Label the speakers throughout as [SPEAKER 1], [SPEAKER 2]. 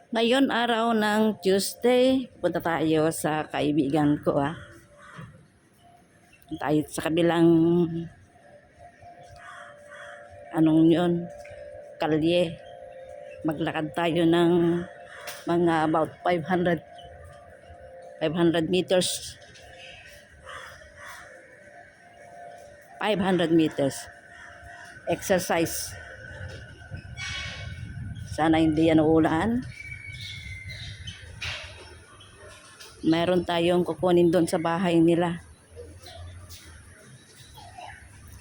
[SPEAKER 1] Ngayon araw ng Tuesday, punta tayo sa kaibigan ko Tayo sa kabilang anong yun, kalye. Maglakad tayo ng mga about 500 meters. 500 meters. Exercise. Sana hindi yan uulan. Meron tayong kukunin doon sa bahay nila.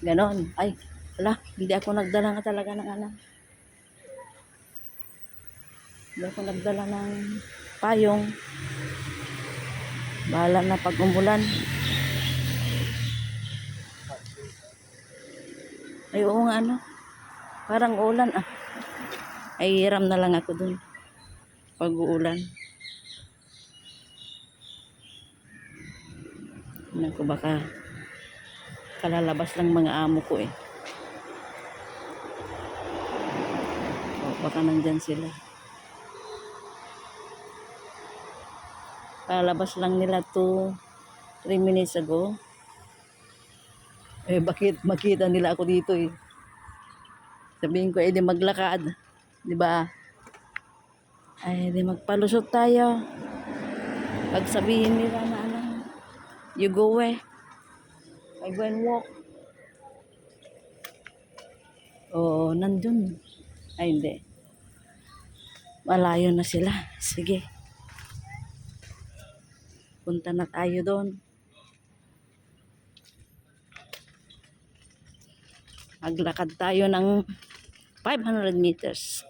[SPEAKER 1] Ganon. Ay, wala. Hindi ako nagdala nga talaga ng Hindi ako nagdala ng payong. Bahala na pag umulan. Ay, oo nga Parang ulan Ay, hiram na lang ako dun. Pag uulan. Ko baka kalalabas lang mga amo ko baka nandyan sila. Kalalabas lang nila 3 minutes ago. Bakit makita nila ako dito Sabihin ko di maglakad, di ba? Ay di magpalusot tayo. Pag sabihin nila na you go I go and walk. Nandun. Ay hindi. Malayo na sila. Sige. Punta na tayo doon. Maglakad tayo ng 500 meters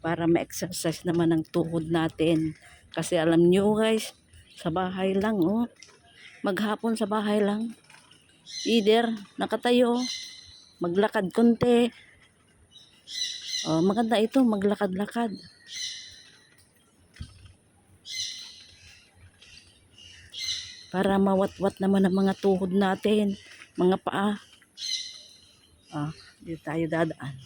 [SPEAKER 1] para ma-exercise naman ang tuhod natin. Kasi alam nyo guys, sa bahay lang maghapon sa bahay lang. Either nakatayo, maglakad konti. Maganda ito, maglakad-lakad. Para mawat-wat naman ang mga tuhod natin, mga paa. Dito tayo dadaan.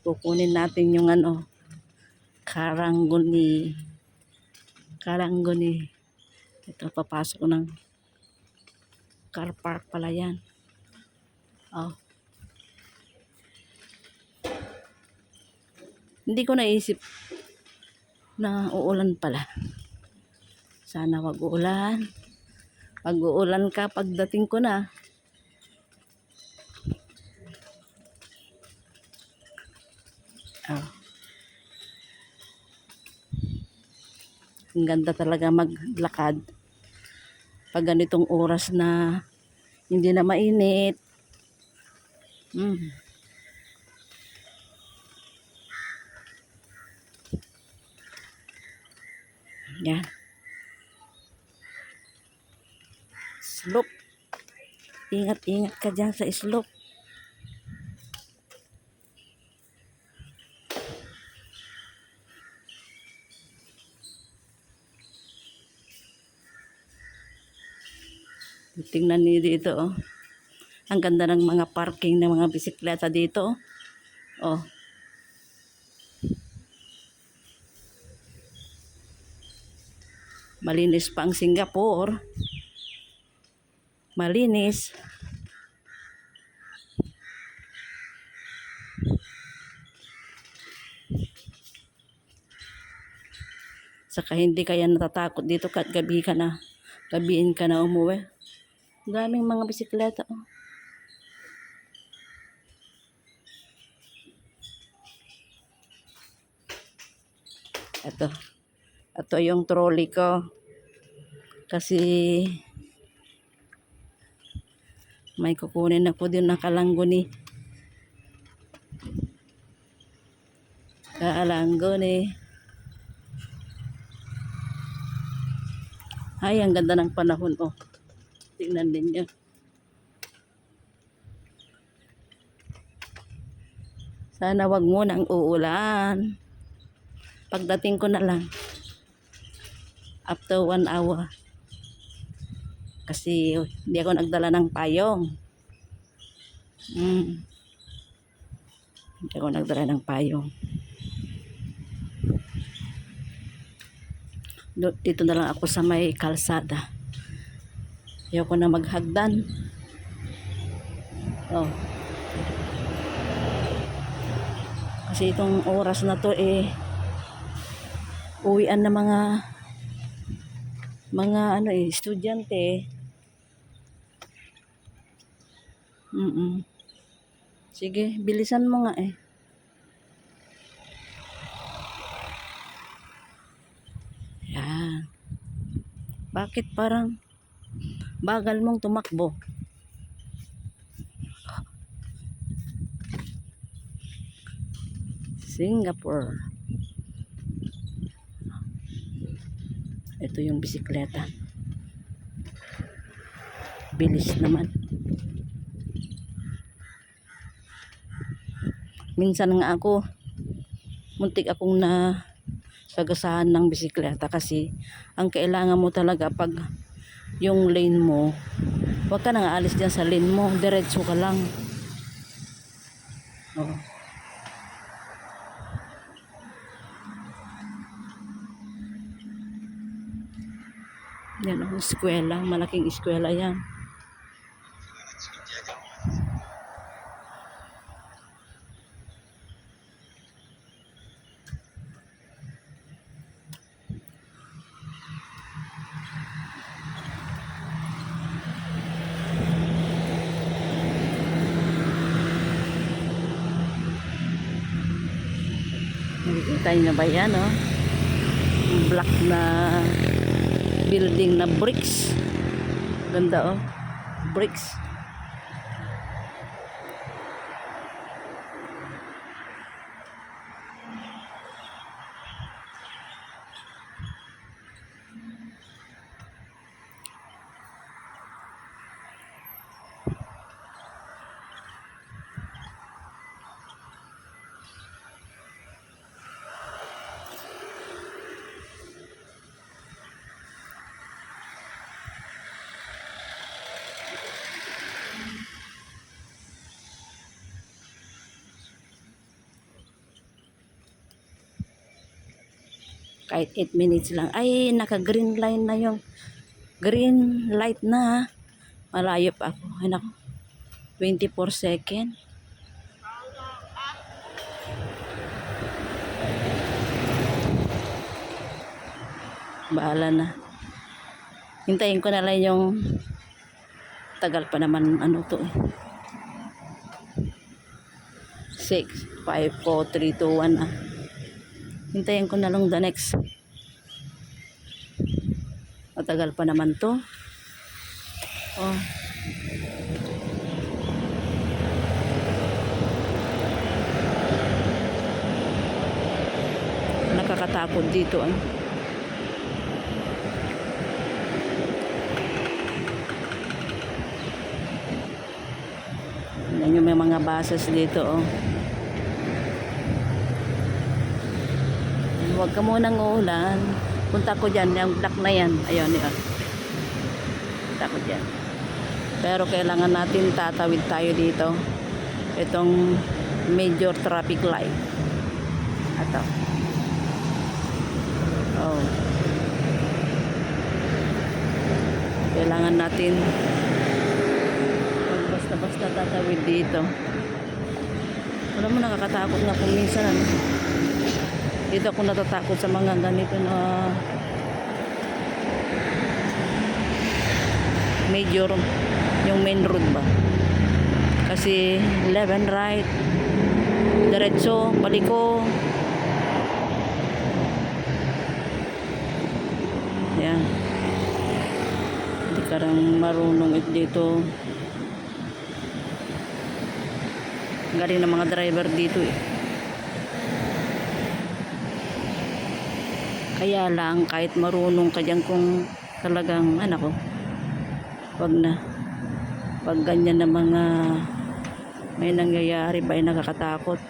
[SPEAKER 1] Kukunin natin yung Karangoni. Ito, papasok ko ng car park pala yan. Hindi ko naisip na uulan pala. Sana wag uulan. Pag uulan ka, pagdating ko na. Ang ganda talaga maglakad pag ganitong oras na hindi na mainit. Yan. Slope. Ingat-ingat ka dyan sa slope. Tingnan niyo dito Ang ganda ng mga parking ng mga bisikleta dito Malinis pa ang Singapore. Malinis. Saka hindi kaya natatakot dito kahit gabihin ka na umuwi. Daming mga bisikleta Ito yung trolley ko. Kasi may kukunin ako din na Kalangguni. Ay, ang ganda ng panahon Tingnan ninyo. Sana wag munang uulan. Pagdating ko na lang after 1 hour. kasi hindi ako nagdala ng payong. Hindi ako nagdala ng payong. Dito na lang ako sa may kalsada. Ayoko na maghagdan. Oh. Kasi itong oras na to uwian na mga estudyante. Sige, bilisan mo nga Yan. Bakit parang bagal mong tumakbo? Singapore. Ito yung bisikleta. Bilis naman. Minsan nga ako, muntik akong sagasahan ng bisikleta kasi ang kailangan mo talaga pag yung lane mo, huwag ka nang aalis dyan sa lane mo, diretso ka lang. Oh. Yan ang eskwela, malaking eskwela yan. Nakikita nyo na ba yan, oh? Black na building na bricks. Ganda, oh. Bricks. Kahit 8 minutes lang. Ay, naka-green line na yung green light na. Malayo pa ako. Ay, naku. 24 second. Bahala na. Hintayin ko na lang yung tagal pa naman to 6, 5, 4, 3, 2, 1 Hintayin ko na lang the next. Matagal pa naman to. Oh. Nakakatakot dito Tingnan nyo, may mga buses dito Huwag ka munang uulan. Punta ko dyan, yung black na yan. Ayun, yun. Punta ko dyan. Pero kailangan natin tatawid tayo dito. Itong major traffic light. Ito. Oh. Kailangan natin basta-basta tatawid dito. Alam mo, nakakatakot nga kung minsan dito ako natatakot sa mga ganito na major, yung main road ba, kasi 11 right, diretso, paliko. Yan, hindi ka rin marunong dito. Galing ng mga driver dito Kaya lang, kahit marunong ka dyan, kung talagang wag na. Pag ganyan na mga may nangyayari ba ay nakakatakot.